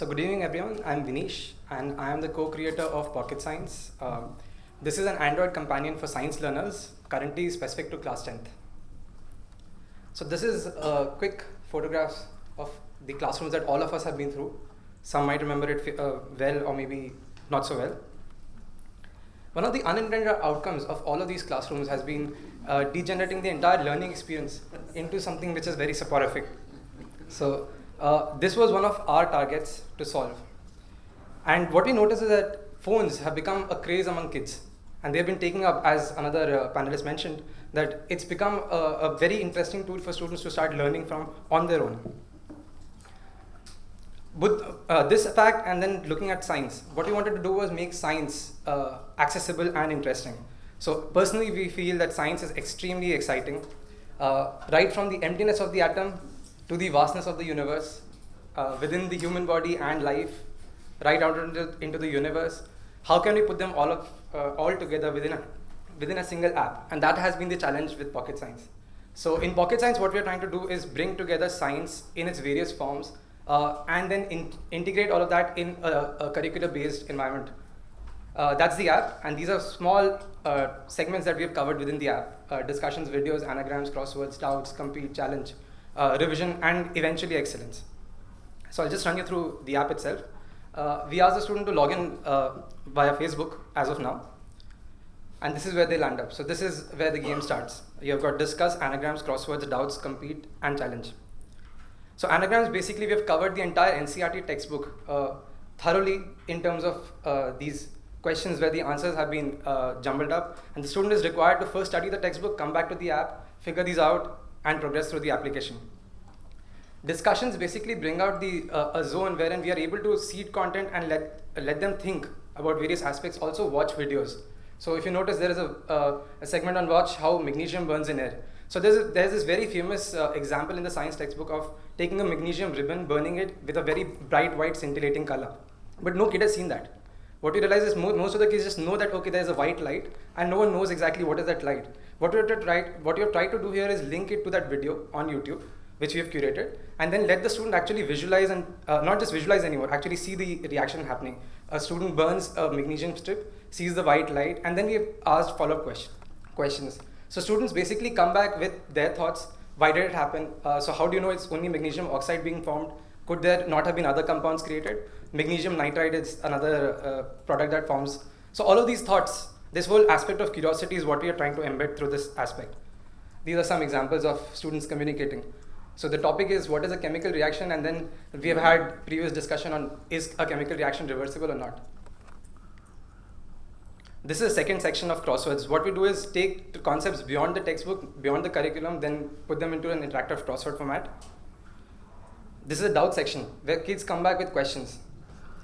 So good evening everyone, I'm Vinesh and I am the co-creator of Pocket Science. This is an Android companion for science learners, currently specific to class 10th. So this is a quick photographs of the classrooms that all of us have been through. Some might remember it well or maybe not so well. One of the unintended outcomes of all of these classrooms has been degenerating the entire learning experience into something which is very soporific. So this was one of our targets to solve. And what we noticed is that phones have become a craze among kids. And they've been taking up, as another panelist mentioned, that it's become a very interesting tool for students to start learning from on their own. With this fact and then looking at science, what we wanted to do was make science accessible and interesting. So personally, we feel that science is extremely exciting. Right from the emptiness of the atom to the vastness of the universe, within the human body and life, right out into the universe. How can we put them all together within a single app? And that has been the challenge with Pocket Science. So in Pocket Science, what we're trying to do is bring together science in its various forms and then integrate all of that in a curricular-based environment. That's the app, and these are small segments that we have covered within the app. Discussions, videos, anagrams, crosswords, doubts, compete, challenge, revision, and eventually excellence. So I'll just run you through the app itself. We asked the student to log in via Facebook as of now. And this is where they land up. So this is where the game starts. You've got discuss, anagrams, crosswords, doubts, compete, and challenge. So anagrams, basically we have covered the entire NCERT textbook thoroughly in terms of these questions where the answers have been jumbled up. And the student is required to first study the textbook, come back to the app, figure these out, and progress through the application. Discussions basically bring out a zone wherein we are able to seed content and let them think about various aspects, also watch videos. So if you notice, there is a segment on watch how magnesium burns in air. So there's this very famous example in the science textbook of taking a magnesium ribbon, burning it with a very bright white scintillating color. But no kid has seen that. What we realize is most of the kids just know that, okay, there's a white light, and no one knows exactly what is that light. What you have tried to do here is link it to that video on YouTube, which we have curated, and then let the student actually visualize and not just visualize anymore, actually see the reaction happening. A student burns a magnesium strip, sees the white light, and then we have asked follow-up questions. So students basically come back with their thoughts. Why did it happen? So how do you know it's only magnesium oxide being formed? Could there not have been other compounds created? Magnesium nitride is another product that forms. So all of these thoughts, this whole aspect of curiosity is what we are trying to embed through this aspect. These are some examples of students communicating. So the topic is what is a chemical reaction, and then we have had previous discussion on is a chemical reaction reversible or not. This is the second section of crosswords. What we do is take the concepts beyond the textbook, beyond the curriculum, then put them into an interactive crossword format. This is a doubt section where kids come back with questions.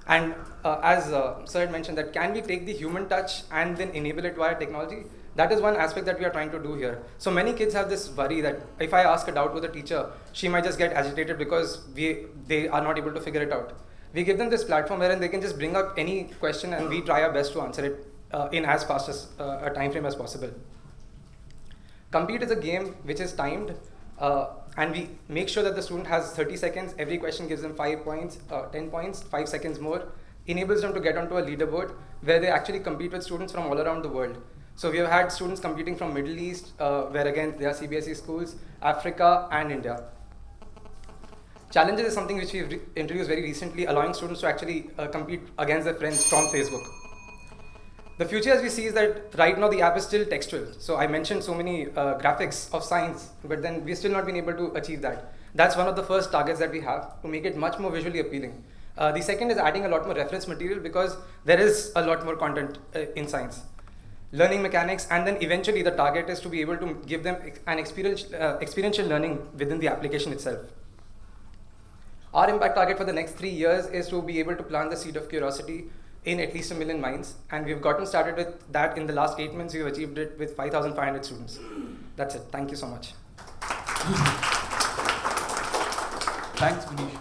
And as Sir had mentioned, that can we take the human touch and then enable it via technology? That is one aspect that we are trying to do here. So many kids have this worry that if I ask a doubt to the teacher, she might just get agitated because they are not able to figure it out. We give them this platform wherein they can just bring up any question and we try our best to answer it in as fast as a time frame as possible. Compete is a game which is timed, and we make sure that the student has 30 seconds. Every question gives them 5 points, 10 points, 5 seconds more, enables them to get onto a leaderboard where they actually compete with students from all around the world. So we have had students competing from Middle East, where again, they are CBSE schools, Africa, and India. Challenges is something which we've introduced very recently, allowing students to actually compete against their friends from Facebook. The future, as we see, is that right now the app is still textual. So I mentioned so many graphics of science, but then we've still not been able to achieve that. That's one of the first targets that we have, to make it much more visually appealing. The second is adding a lot more reference material because there is a lot more content in science. Learning mechanics, and then eventually the target is to be able to give them an experiential learning within the application itself. Our impact target for the next 3 years is to be able to plant the seed of curiosity in at least 1 million minds, and we've gotten started with that in the last 8 months. We've achieved it with 5,500 students. That's it. Thank you so much. Thanks, Vinesh.